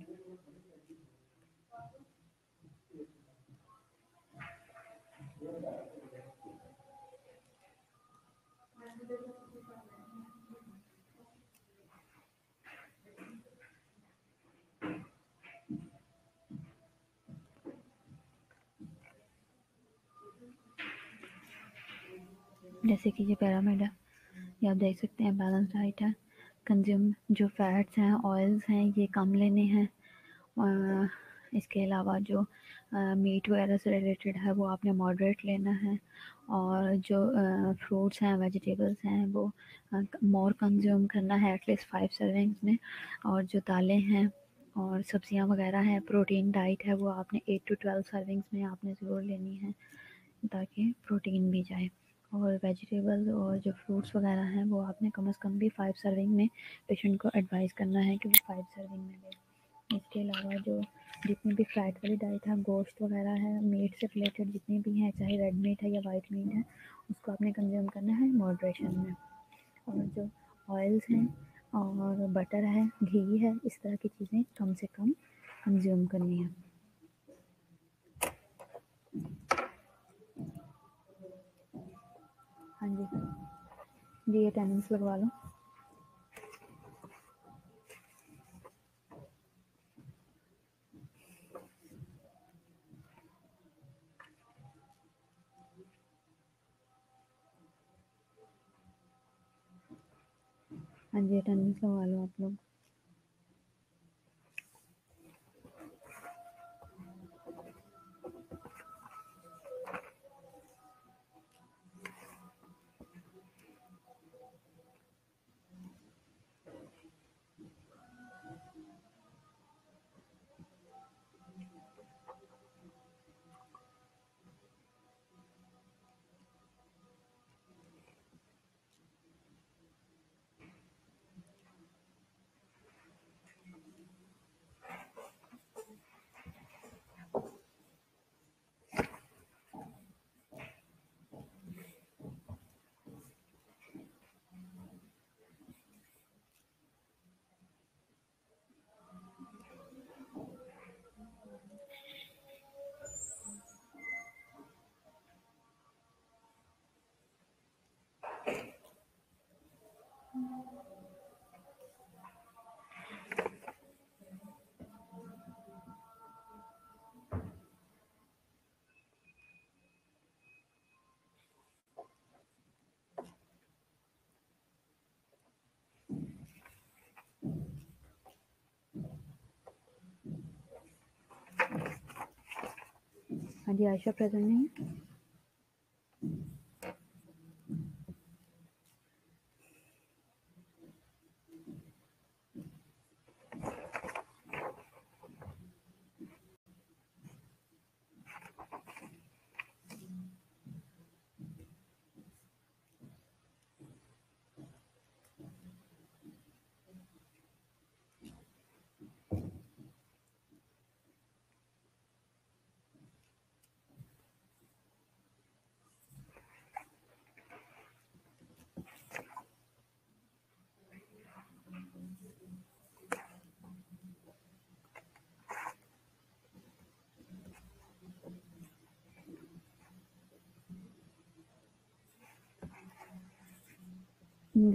जैसे कि ये पिरामिड है, ये आप देख सकते हैं, बैलेंस डाइट है, कंज्यूम जो फैट्स हैं ऑयल्स हैं ये कम लेने हैं, इसके अलावा जो मीट वगैरह से रिलेटेड है वो आपने मॉडरेट लेना है, और जो फ्रूट्स हैं वेजिटेबल्स हैं वो मोर कंज्यूम करना है एटलीस्ट 5 सर्विंग्स में, और जो दालें हैं और सब्जियां वगैरह हैं प्रोटीन डाइट है वो आपने 8 to 12 सर्विंग्स में आपने ज़रूर लेनी है ताकि प्रोटीन भी जाए, और वेजिटेबल और जो फ्रूट्स वगैरह हैं वो आपने कम से कम भी 5 सर्विंग में पेशेंट को एडवाइस करना है कि वो 5 सर्विंग में ले। इसके अलावा जो जितनी भी फैट वाली डाइट है, गोश्त वगैरह है, मीट से रिलेटेड जितनी भी हैं, चाहे रेड मीट है या वाइट मीट है, उसको आपने कंज्यूम करना है मॉडरेशन में, और जो ऑयल्स हैं और बटर है, घी है, इस तरह की चीज़ें कम से कम कंज्यूम करनी है। हाँ जी जी, अटेंडेंस लगवा लो। हाँ जी, अटेंडेंस लगवा लो आप लोग। हाँ जी, आयशा प्रेजेंट नहीं है?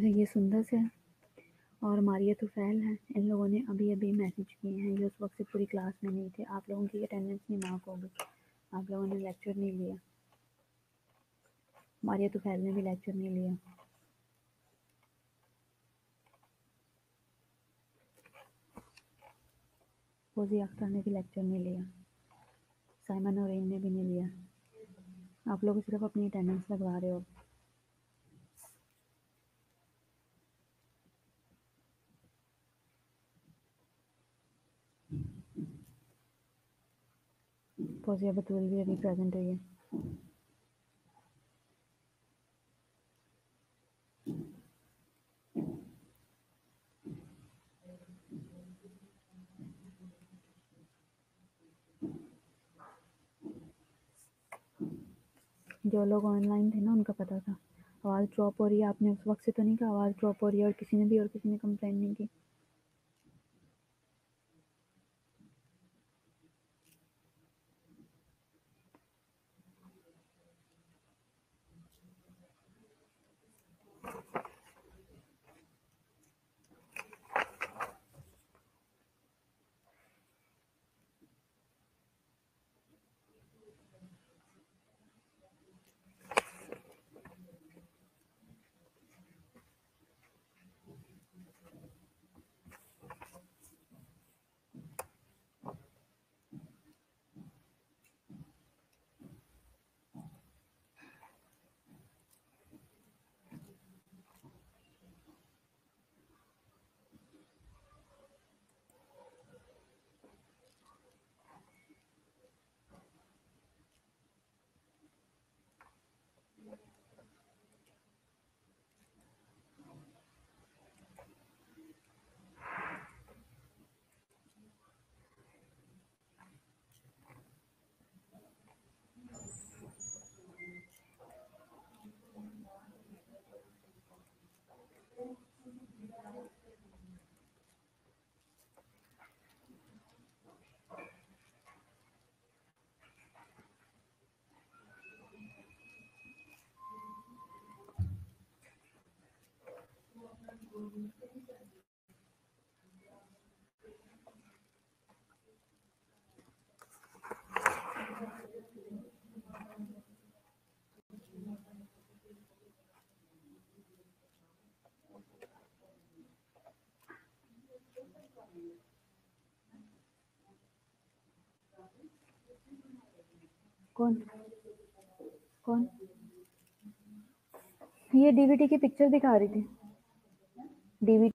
ये सुंदर से है और मारिया तुफैल है, इन लोगों ने अभी अभी मैसेज किए हैं, ये उस वक्त से पूरी क्लास में नहीं थे, आप लोगों की अटेंडेंस नहीं मार्क होगी, आप लोगों ने लेक्चर नहीं लिया, मारिया तुफैल ने भी लेक्चर नहीं लिया। फौजी अख्तर ने भी लेक्चर नहीं लिया, साइमन और ने भी नहीं लिया, आप लोग सिर्फ अपनी अटेंडेंस लगवा रहे हो। फौजिया बतूल भी अभी प्रेजेंट हुई है। जो लोग ऑनलाइन थे ना उनका पता था। आवाज़ ड्रॉप हो रही है, आपने उस वक्त से तो नहीं कहा आवाज़ ड्रॉप हो रही है, और किसी ने कंप्लेन नहीं की। कौन कौन? ये डीवीडी की पिक्चर दिखा रही थी। डीवीडी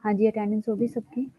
हाँ जी, अटेंडेंस होगी सबकी।